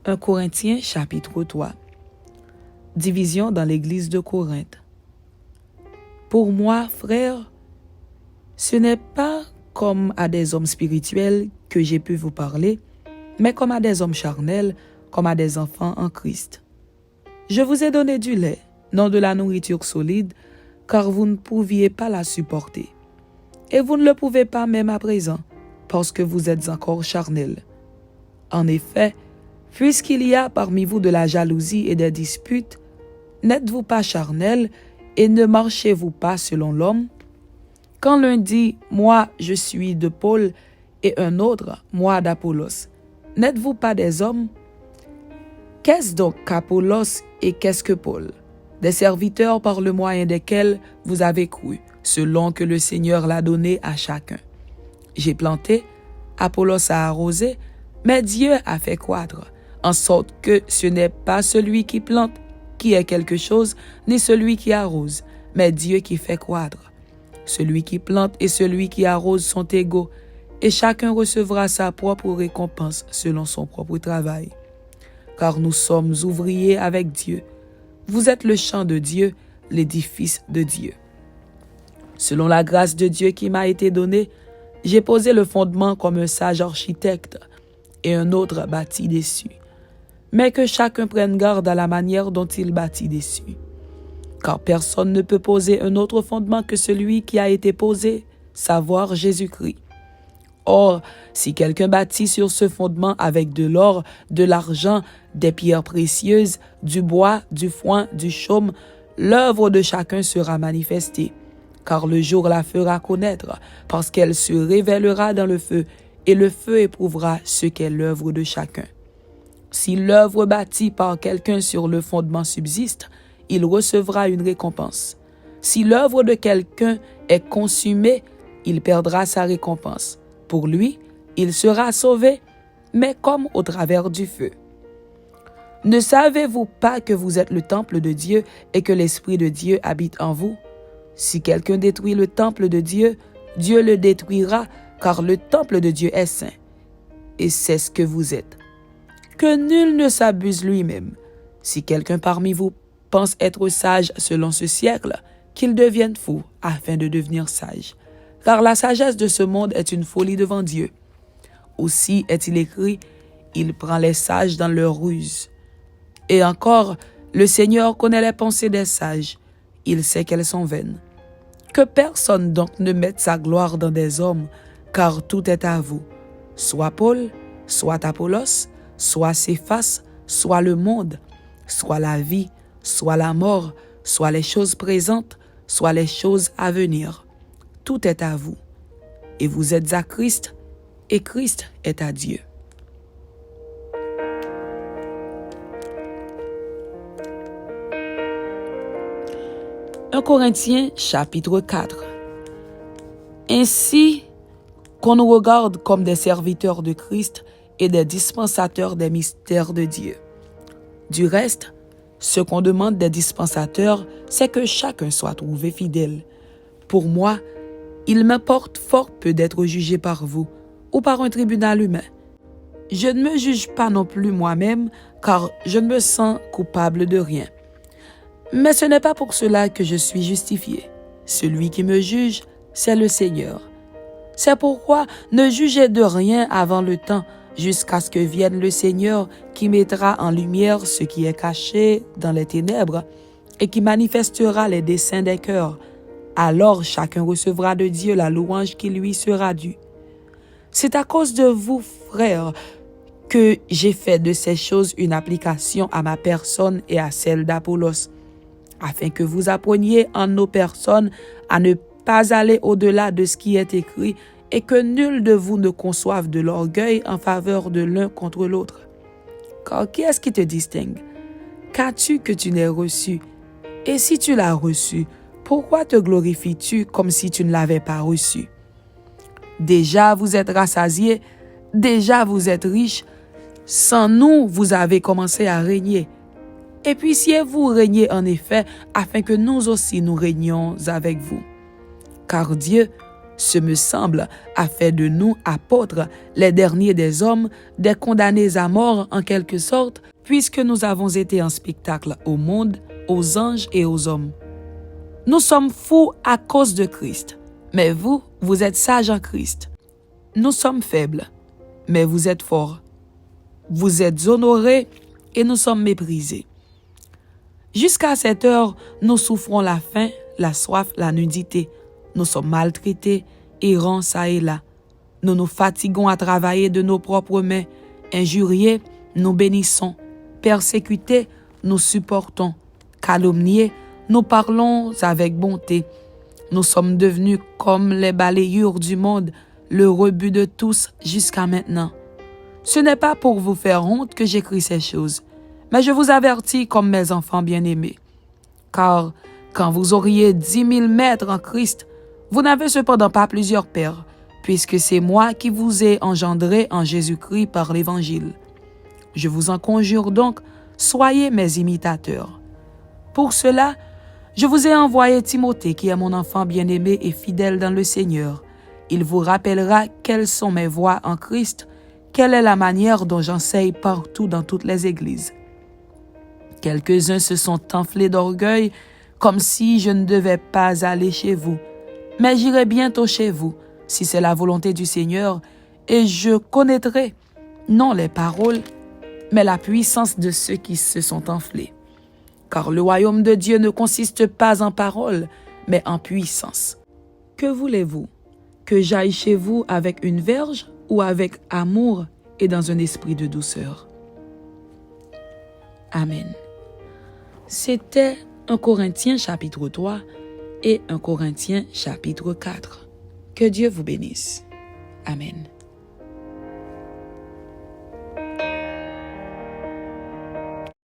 1 Corinthiens chapitre 3. Division dans l'église de Corinthe. Pour moi, frères, ce n'est pas comme à des hommes spirituels que j'ai pu vous parler, mais comme à des hommes charnels, comme à des enfants en Christ. Je vous ai donné du lait, non de la nourriture solide, car vous ne pouviez pas la supporter. Et vous ne le pouvez pas même à présent, parce que vous êtes encore charnels. En effet, puisqu'il y a parmi vous de la jalousie et des disputes, n'êtes-vous pas charnels et ne marchez-vous pas selon l'homme? Quand l'un dit « Moi, je suis de Paul » et un autre « Moi d'Apollos », n'êtes-vous pas des hommes? Qu'est-ce donc qu'Apollos et qu'est-ce que Paul? Des serviteurs par le moyen desquels vous avez cru, selon que le Seigneur l'a donné à chacun. J'ai planté, Apollos a arrosé, mais Dieu a fait croître, en sorte que ce n'est pas celui qui plante qui est quelque chose, ni celui qui arrose, mais Dieu qui fait croître. Celui qui plante et celui qui arrose sont égaux, et chacun recevra sa propre récompense selon son propre travail. Car nous sommes ouvriers avec Dieu. Vous êtes le champ de Dieu, l'édifice de Dieu. Selon la grâce de Dieu qui m'a été donnée, j'ai posé le fondement comme un sage architecte, et un autre bâtit dessus. Mais que chacun prenne garde à la manière dont il bâtit dessus. Car personne ne peut poser un autre fondement que celui qui a été posé, savoir Jésus-Christ. Or, si quelqu'un bâtit sur ce fondement avec de l'or, de l'argent, des pierres précieuses, du bois, du foin, du chaume, l'œuvre de chacun sera manifestée, car le jour la fera connaître, parce qu'elle se révélera dans le feu, et le feu éprouvera ce qu'est l'œuvre de chacun. Si l'œuvre bâtie par quelqu'un sur le fondement subsiste, il recevra une récompense. Si l'œuvre de quelqu'un est consumée, il perdra sa récompense. Pour lui, il sera sauvé, mais comme au travers du feu. Ne savez-vous pas que vous êtes le temple de Dieu et que l'Esprit de Dieu habite en vous? Si quelqu'un détruit le temple de Dieu, Dieu le détruira, car le temple de Dieu est saint. Et c'est ce que vous êtes. Que nul ne s'abuse lui-même. Si quelqu'un parmi vous pense être sage selon ce siècle, qu'il devienne fou afin de devenir sage. Car la sagesse de ce monde est une folie devant Dieu. Aussi est-il écrit, il prend les sages dans leur ruse. Et encore, le Seigneur connaît les pensées des sages, il sait qu'elles sont vaines. Que personne donc ne mette sa gloire dans des hommes, car tout est à vous, soit Paul, soit Apollos, soit Céphas, soit le monde, soit la vie, soit la mort, soit les choses présentes, soit les choses à venir. Tout est à vous. Et vous êtes à Christ, et Christ est à Dieu. « 1 Corinthiens chapitre 4. Ainsi qu'on nous regarde comme des serviteurs de Christ et des dispensateurs des mystères de Dieu. Du reste, ce qu'on demande des dispensateurs, c'est que chacun soit trouvé fidèle. Pour moi, il m'importe fort peu d'être jugé par vous ou par un tribunal humain. Je ne me juge pas non plus moi-même, car je ne me sens coupable de rien. Mais ce n'est pas pour cela que je suis justifié. Celui qui me juge, c'est le Seigneur. C'est pourquoi ne jugez de rien avant le temps, jusqu'à ce que vienne le Seigneur qui mettra en lumière ce qui est caché dans les ténèbres et qui manifestera les desseins des cœurs. Alors chacun recevra de Dieu la louange qui lui sera due. C'est à cause de vous, frères, que j'ai fait de ces choses une application à ma personne et à celle d'Apollos, afin que vous appreniez en nos personnes à ne pas aller au-delà de ce qui est écrit et que nul de vous ne conçoive de l'orgueil en faveur de l'un contre l'autre. Car qui est-ce qui te distingue? Qu'as-tu que tu n'aies reçu? Et si tu l'as reçu, pourquoi te glorifies-tu comme si tu ne l'avais pas reçu? Déjà vous êtes rassasiés, déjà vous êtes riches, sans nous vous avez commencé à régner. Et puissiez-vous régner en effet, afin que nous aussi nous régnions avec vous. Car Dieu, Ce me semble a fait de nous apôtres, les derniers des hommes, des condamnés à mort en quelque sorte, puisque nous avons été un spectacle au monde, aux anges et aux hommes. Nous sommes fous à cause de Christ, mais vous, vous êtes sages en Christ. Nous sommes faibles, mais vous êtes forts. Vous êtes honorés et nous sommes méprisés. Jusqu'à cette heure, nous souffrons la faim, la soif, la nudité. Nous sommes maltraités, errants çà et là. Nous nous fatiguons à travailler de nos propres mains. Injuriés, nous bénissons. Persécutés, nous supportons. Calomniés, nous parlons avec bonté. Nous sommes devenus comme les balayures du monde, le rebut de tous jusqu'à maintenant. Ce n'est pas pour vous faire honte que j'écris ces choses, mais je vous avertis comme mes enfants bien-aimés. Car quand vous auriez 10 000 maîtres en Christ, vous n'avez cependant pas plusieurs pères, puisque c'est moi qui vous ai engendré en Jésus-Christ par l'Évangile. Je vous en conjure donc, soyez mes imitateurs. Pour cela, je vous ai envoyé Timothée, qui est mon enfant bien-aimé et fidèle dans le Seigneur. Il vous rappellera quelles sont mes voies en Christ, quelle est la manière dont j'enseigne partout dans toutes les églises. Quelques-uns se sont enflés d'orgueil, comme si je ne devais pas aller chez vous. Mais j'irai bientôt chez vous, si c'est la volonté du Seigneur, et je connaîtrai, non les paroles, mais la puissance de ceux qui se sont enflés. Car le royaume de Dieu ne consiste pas en paroles, mais en puissance. Que voulez-vous? Que j'aille chez vous avec une verge ou avec amour et dans un esprit de douceur? Amen. C'était 1 Corinthiens chapitre 3 et 1 Corinthiens chapitre 4. Que Dieu vous bénisse. Amen.